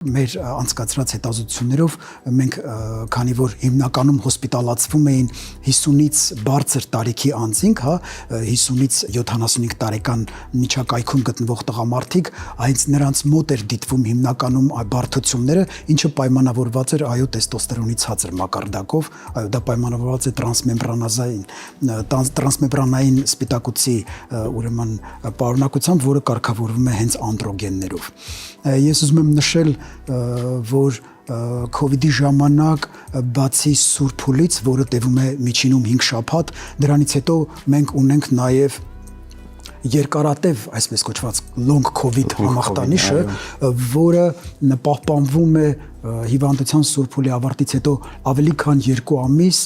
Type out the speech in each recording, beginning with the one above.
Մեր անցկացրած հետազոտություններով մենք քանի որ հիմնականում հոսպիտալացվում էին 50-ից բարձր տարիքի անձինք, 50-ից 75 տարեկան միջակայքում գտնվող տղամարդիկ, այնց նրանց մոտ էր դիտվում հիմնականում բարդությունները, ինչը պայմանավորված էր տեստոստերոնի ցածր մակարդակով, դա պայմանավորված է տրանսմեմբրանային սպիտակուցի ուրեմն պարունակությամբ, որը կարգավորվում է հենց անդրոգեններով։ Ես ուզում եմ նշել, որ COVID-ի ժամանակ բացի սուր փուլից, որը տևում է միջինում 5 շաբաթ, դրանից հետո մենք ունենք նաև երկարատև, այսպես կոչված long COVID համախտանիշը, որը պահպանվում է հիվանդության սուր փուլի ավարտից հետո ավելի քան 2 ամիս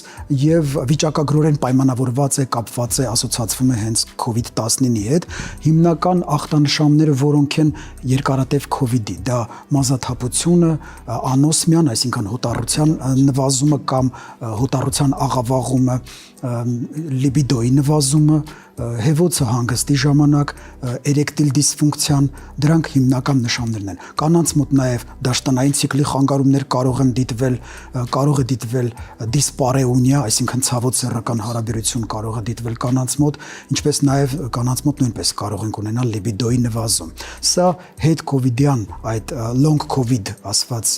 եւ վիճակագրորեն պայմանավորված է, կապված է, ասոցացվում է հենց COVID-19-ի հետ։ Հիմնական ախտանշանները, որոնք են երկարատև COVID-ի, դա մազաթափությունը, անոսմիան, այսինքն հոտառության նվազումը կամ հոտառության աղավաղումը, լիբիդոյի նվազումը, հեվոցը հանգստի ժամանակ, էրեկտիլ դիսֆունկցիան, դրանք հիմնական նշաններն են։ Կանանց մոտ նաև դաշտանային ցիկլի խանգարումներ կարող է դիտվել դիսպարեունիա, այսինքն ցավոտ սեռական հարաբերություն կարող է դիտվել կանանց մոտ, ինչպես նաև կանանց մոտ նույնպես կարող ենք ունենալ լիբիդոյի նվազում։ Սա հետ կովիդյան այդ long COVID ասված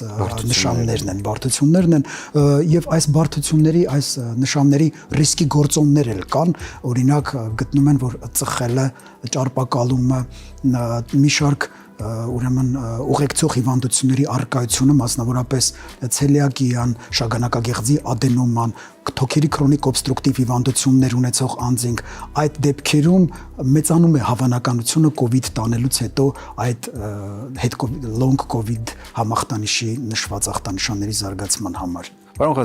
նշաններն են, բարդություններն են, եւ այս բարդությունների, այս նշանների ռիսկի գործոններ էլ կան, օրինակ գտնում են, որ ծխելը, ճարպակալումը, մի շարք ուրեմն ուղեկցող հիվանդությունների առկայությունը, մասնավորապես ցելիակիան, շագանակագեղձի ադենոման, թոքերի քրոնիկ օբստրուկտիվ հիվանդություններ ունեցող անձինք, այդ դեպքերում մեծանում է հավանականությունը COVID տանելուց հետո այդ long COVID համախտանիշի նշված ախտանշանների զարգացման համար։